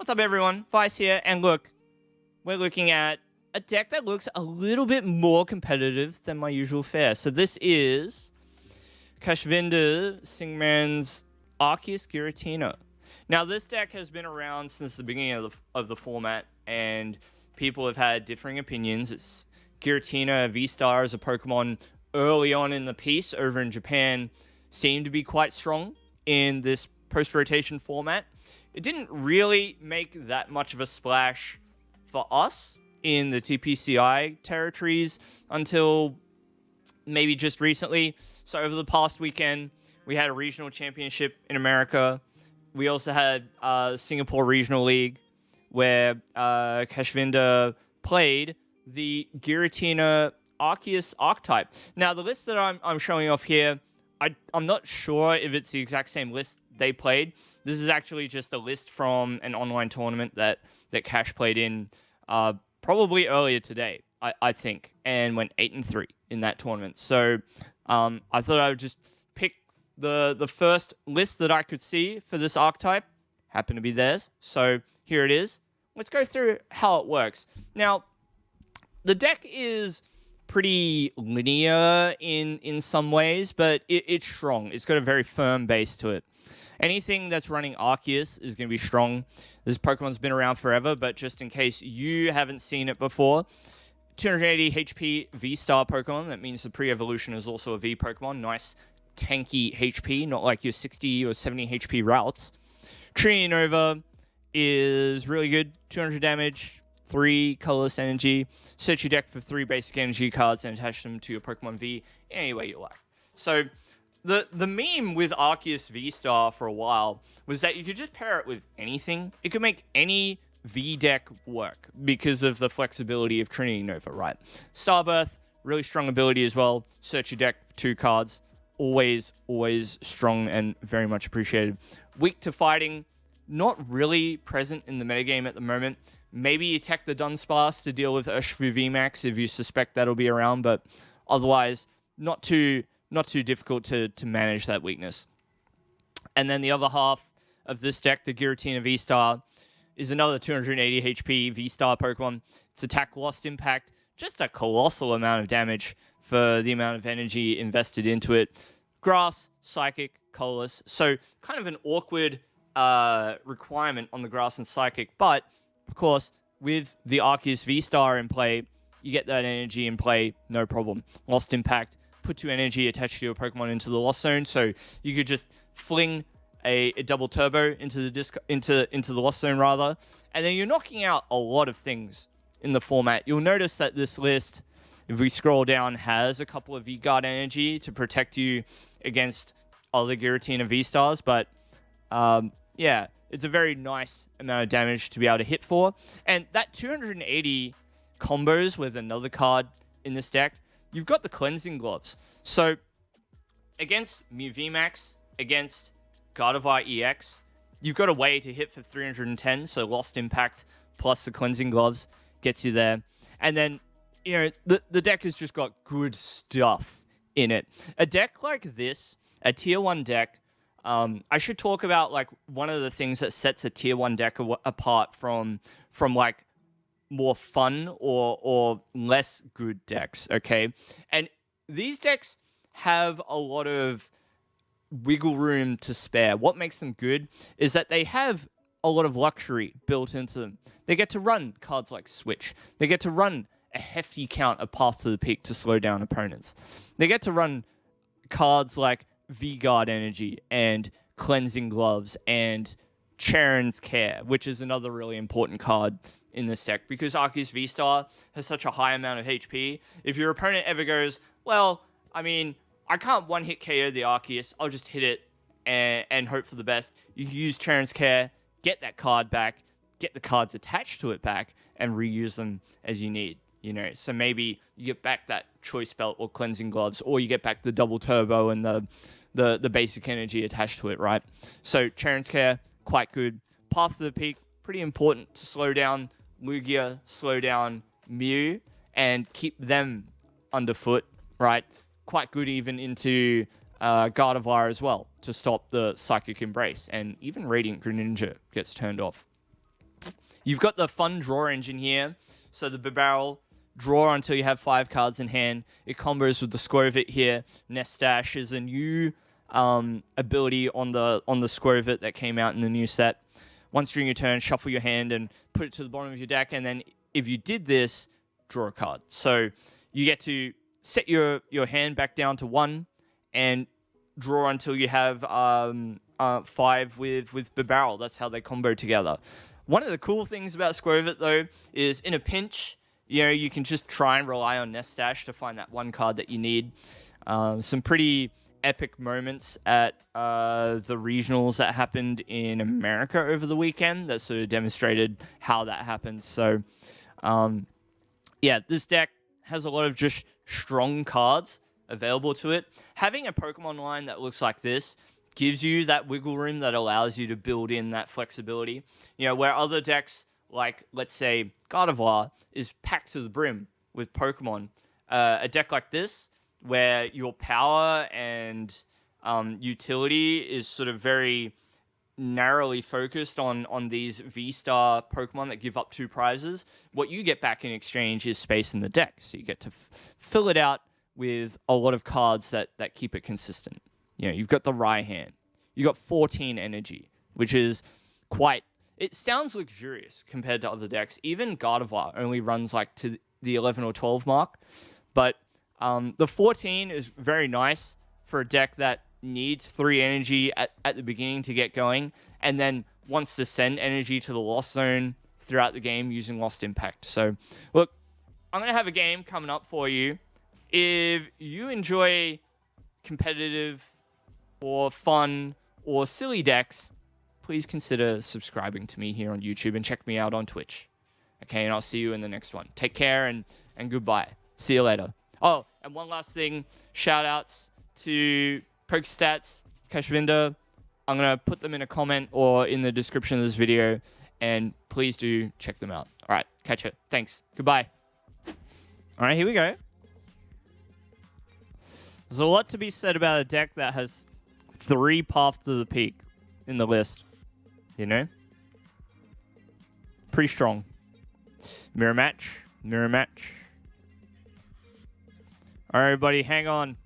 What's up, everyone? Vice here, and look, we're looking at a deck that looks a little bit more competitive than my usual fare. So this is Kashvinder Singh Mann's Arceus Giratina. Now, this deck has been around since the beginning of the format, and people have had differing opinions. It's Giratina VStar as a Pokemon early on in the piece over in Japan seemed to be quite strong in this post-rotation format. It didn't really make that much of a splash for us in the TPCI territories until maybe just recently. So over the past weekend, we had a regional championship in America. We also had Singapore Regional League, where Kashvinder played the Giratina Arceus archetype. Now, the list that I'm showing off here, I'm not sure if it's the exact same list they played. This is actually just a list from an online tournament that Cash played in probably earlier today, I think, and went 8-3 in that tournament. So I thought I would just pick the first list that I could see for this archetype. Happened to be theirs. So here it is. Let's go through how it works. Now, the deck is pretty linear in some ways, but it's strong. It's got a very firm base to it. Anything that's running Arceus is going to be strong. This Pokemon's been around forever, but just in case you haven't seen it before, 280 HP V-Star Pokemon. That means the pre-evolution is also a V Pokemon. Nice tanky HP, not like your 60 or 70 HP routes. Trinity Nova is really good. 200 damage, 3 colorless energy. Search your deck for 3 basic energy cards and attach them to your Pokemon V any way you like. So the meme with Arceus V-Star for a while was that you could just pair it with anything. It could make any V deck work because of the flexibility of Trinity Nova, right? Starbirth, really strong ability as well. Search your deck for 2 cards. Always strong and very much appreciated. Weak to fighting, not really present in the metagame at the moment. Maybe you tech the Dunsparce to deal with Urshifu VMAX if you suspect that'll be around, but otherwise, not too difficult to manage that weakness. And then the other half of this deck, the Giratina V-Star, is another 280 HP V-Star Pokemon. Its attack lost impact, just a colossal amount of damage for the amount of energy invested into it. Grass, Psychic, colorless. So kind of an awkward requirement on the Grass and Psychic, but of course, with the Arceus V-Star in play, you get that energy in play, no problem. Lost impact, put 2 energy attached to your Pokemon into the Lost Zone, so you could just fling a double turbo into the Lost Zone rather, and then you're knocking out a lot of things in the format. You'll notice that this list, if we scroll down, has a couple of V-Guard energy to protect you against other Giratina V-Stars, but yeah, it's a very nice amount of damage to be able to hit for. And that 280 combos with another card in this deck, you've got the Cleansing Gloves. So against Mew VMAX, against Gardevoir EX, you've got a way to hit for 310, so Lost Impact plus the Cleansing Gloves gets you there. And then, you know, the deck has just got good stuff in it. A deck like this, a tier 1 deck, I should talk about like one of the things that sets a tier 1 deck apart from like more fun or less good decks, okay? And these decks have a lot of wiggle room to spare. What makes them good is that they have a lot of luxury built into them. They get to run cards like Switch. They get to run a hefty count of Path to the Peak to slow down opponents. They get to run cards like V-Guard Energy and Cleansing Gloves and Cheren's Care, which is another really important card in this deck because Arceus V-Star has such a high amount of HP. If your opponent ever goes, well, I mean, I can't one-hit KO the Arceus, I'll just hit it and hope for the best. You use Cheren's Care, get that card back, get the cards attached to it back, and reuse them as you need. You know, so maybe you get back that Choice Belt or Cleansing Gloves, or you get back the double turbo and the basic energy attached to it, right? So Cheren's Care, quite good. Path to the Peak, pretty important to slow down Lugia, slow down Mew, and keep them underfoot, right? Quite good even into Gardevoir as well to stop the Psychic Embrace, and even Radiant Greninja gets turned off. You've got the fun draw engine here. So the Bibarel, draw until you have 5 cards in hand. It combos with the Skwovet here. Nest Stash is a new ability on the Skwovet that came out in the new set. Once during your turn, shuffle your hand and put it to the bottom of your deck. And then if you did this, draw a card. So you get to set your hand back down to 1 and draw until you have 5 with Bibarel. That's how they combo together. One of the cool things about Skwovet, though, is in a pinch, you can just try and rely on Nest Stash to find that one card that you need. Some pretty epic moments at the regionals that happened in America over the weekend that sort of demonstrated how that happened. So, yeah, this deck has a lot of just strong cards available to it. Having a Pokemon line that looks like this gives you that wiggle room that allows you to build in that flexibility. Where other decks, like, let's say, Gardevoir, is packed to the brim with Pokemon. A deck like this, where your power and utility is sort of very narrowly focused on these V-Star Pokemon that give up 2 prizes, what you get back in exchange is space in the deck. So you get to fill it out with a lot of cards that keep it consistent. You've got the Raihan. You've got 14 energy, which is quite... It sounds luxurious compared to other decks. Even Gardevoir only runs like to the 11 or 12 mark. But the 14 is very nice for a deck that needs 3 energy at the beginning to get going, and then wants to send energy to the Lost Zone throughout the game using Lost Impact. So, look, I'm going to have a game coming up for you. If you enjoy competitive or fun or silly decks, please consider subscribing to me here on YouTube and check me out on Twitch. Okay, and I'll see you in the next one. Take care and goodbye. See you later. Oh, and one last thing. Shout-outs to PokeStats, Kashvinder. I'm going to put them in a comment or in the description of this video, and please do check them out. All right, catch it. Thanks. Goodbye. All right, here we go. There's a lot to be said about a deck that has 3 Path to the Peak in the list. Pretty strong. Mirror match. Mirror match. All right, everybody, hang on.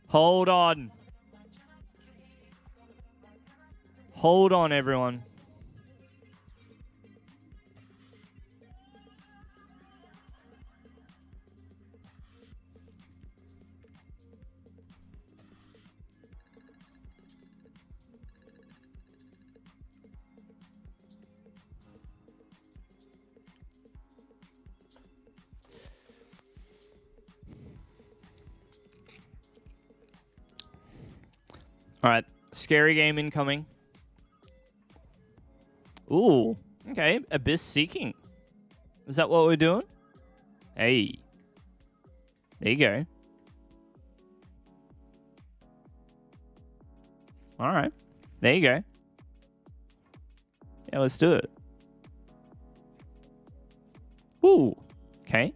Hold on. Hold on, everyone. All right, scary game incoming. Ooh, okay, Abyss Seeking. Is that what we're doing? Hey. There you go. All right, there you go. Yeah, let's do it. Ooh, okay.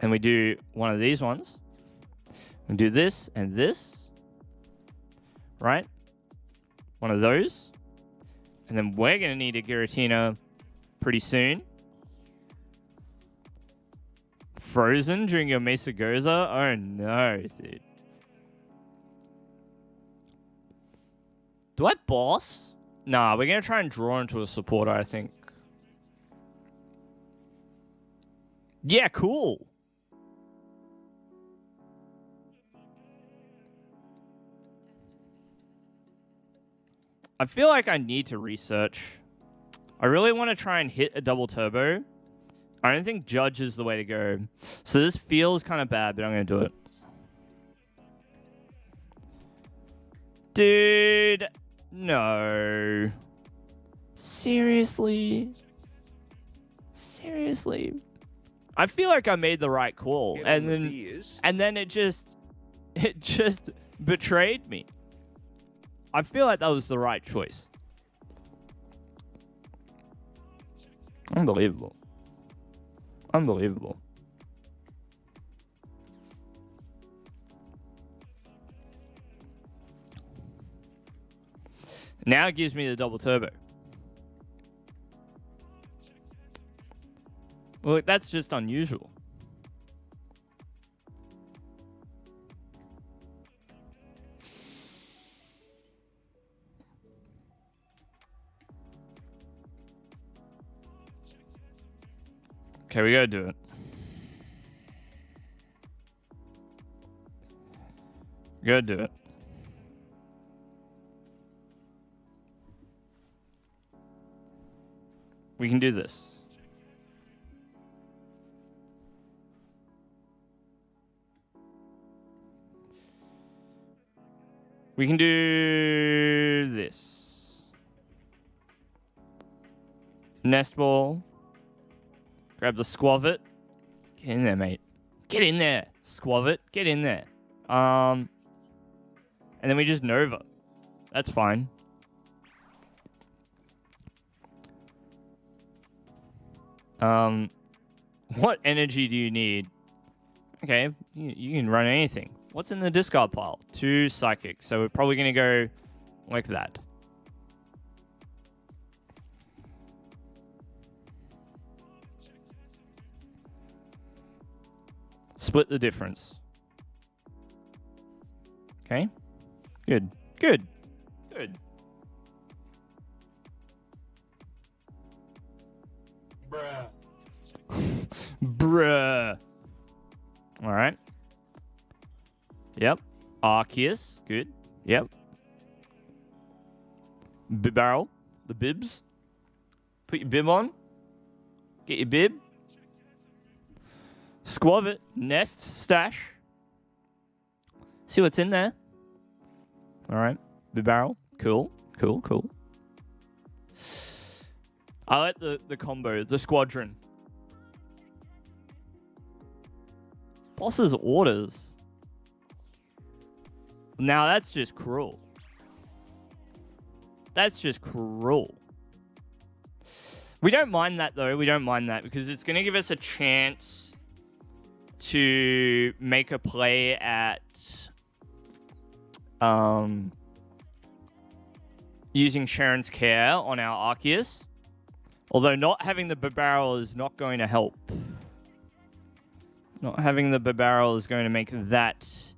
And we do one of these ones. We do this and this. Right? One of those. And then we're going to need a Giratina pretty soon. Frozen during your Mesa Goza? Oh no, dude. Do I boss? Nah, we're going to try and draw into a supporter, I think. Yeah, cool. I feel like I need to research. I really want to try and hit a double turbo. I don't think Judge is the way to go. So this feels kind of bad, but I'm going to do it. Dude, no. Seriously? Seriously? I feel like I made the right call, and then it just betrayed me. I feel like that was the right choice. Unbelievable. Unbelievable. Now it gives me the double turbo. Well, that's just unusual. Okay, we gotta do it. We gotta do it. We can do this. We can do this. Nest Ball. Grab the Skwovet. Get in there, mate. Get in there, Skwovet. Get in there. And then we just Nova. That's fine. What energy do you need? Okay, you can run anything. What's in the discard pile? 2 Psychic. So we're probably going to go like that. Split the difference. Okay. Good. Good. Good. Bruh. Bruh. All right. Yep. Arceus. Good. Yep. Bibarel. The bibs. Put your bib on. Get your bib. Skwovet. Nest. Stash. See what's in there. All right. Bibarel. Cool. Cool. Cool. I like the combo. The squadron. Boss's orders. Now that's just cruel. That's just cruel. We don't mind that though. We don't mind that because it's going to give us a chance to make a play at using Cheren's Care on our Arceus. Although not having the Bibarel is not going to help. Not having the Bibarel is going to make that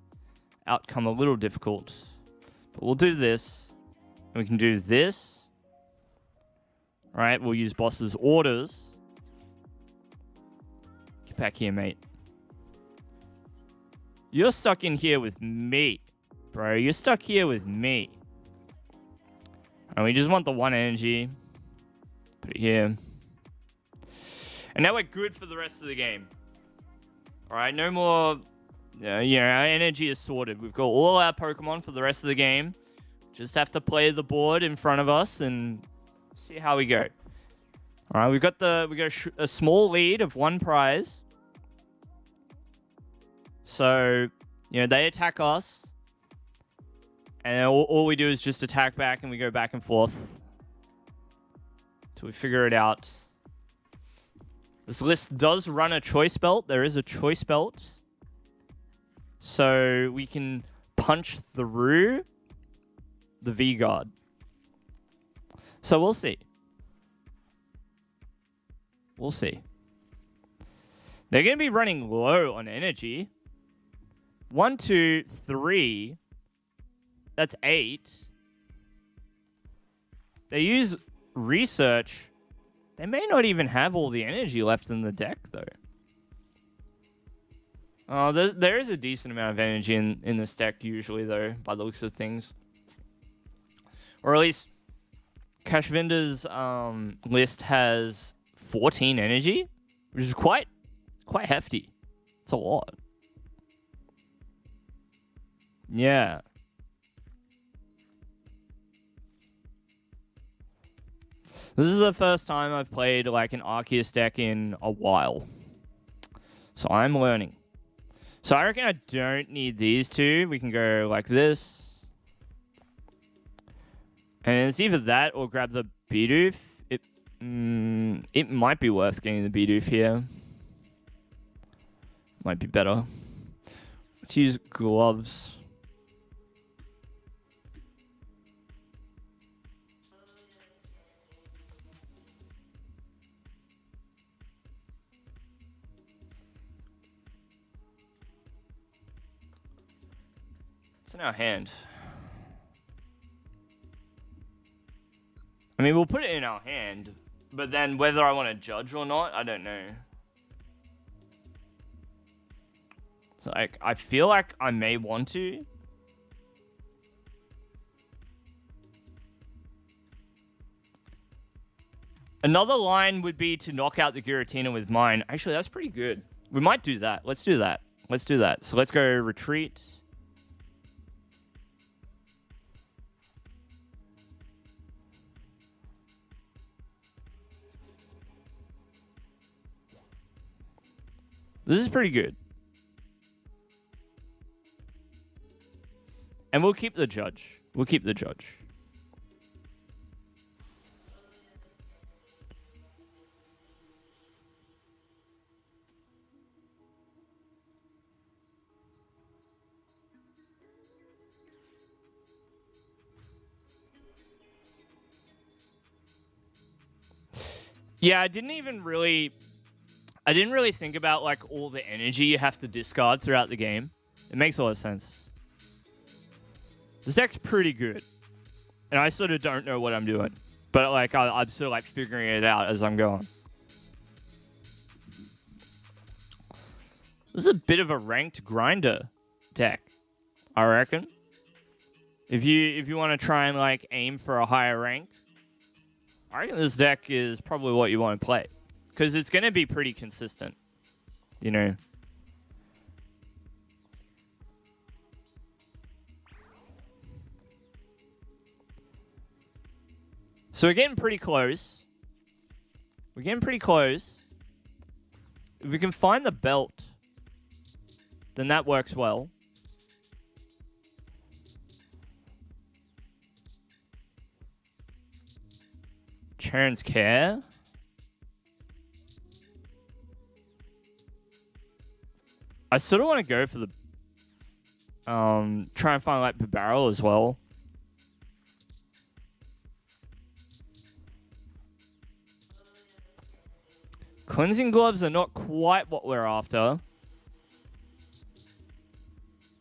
outcome a little difficult. But we'll do this. And we can do this. Alright, we'll use boss's orders. Get back here, mate. You're stuck in here with me, bro. You're stuck here with me. And we just want the 1 energy. Put it here. And now we're good for the rest of the game. Alright, no more... our energy is sorted. We've got all our Pokemon for the rest of the game. Just have to play the board in front of us and see how we go. Alright, we got a small lead of 1 prize. So, they attack us. And all we do is just attack back and we go back and forth. Till we figure it out. This list does run a choice belt. There is a choice belt. So we can punch through the V-Guard. So we'll see. We'll see. They're going to be running low on energy. 1, 2, 3. That's 8. They use research. They may not even have all the energy left in the deck, though. Oh, there is a decent amount of energy in this deck, usually, though, by the looks of things. Or at least, Kashvinder's list has 14 energy, which is quite hefty. It's a lot. Yeah. This is the first time I've played like an Arceus deck in a while. So I'm learning. So I reckon I don't need these 2. We can go like this. And it's either that or grab the Bidoof. It might be worth getting the Bidoof here. Might be better. Let's use gloves. It's in our hand. I mean, we'll put it in our hand, but then whether I want to judge or not, I don't know. So, like, I feel like I may want to. Another line would be to knock out the Giratina with mine. Actually, that's pretty good. We might do that. Let's do that. Let's do that. So let's go retreat. This is pretty good. And we'll keep the judge. We'll keep the judge. Yeah, I didn't really think about like all the energy you have to discard throughout the game. It makes a lot of sense. This deck's pretty good. And I sort of don't know what I'm doing. But like I'm sort of like figuring it out as I'm going. This is a bit of a ranked grinder deck, I reckon. If you want to try and like aim for a higher rank, I reckon this deck is probably what you want to play. Because it's going to be pretty consistent, you know. So we're getting pretty close. We're getting pretty close. If we can find the belt, then that works well. Cheren's Care. I sort of want to go for the try and find like Bibarel as well. Cleansing gloves are not quite what we're after.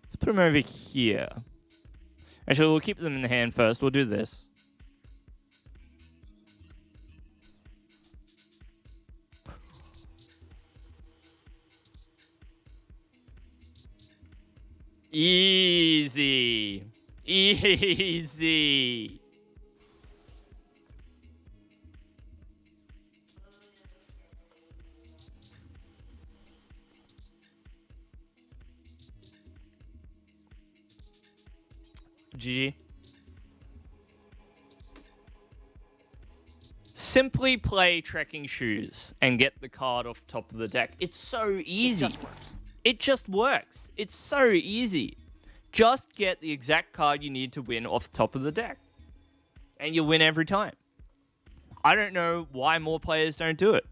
Let's put them over here. Actually, we'll keep them in the hand first. We'll do this. Easy. Easy. GG. Simply play Trekking Shoes and get the card off top of the deck. It's so easy. It just works. It's so easy. Just get the exact card you need to win off the top of the deck. And you'll win every time. I don't know why more players don't do it.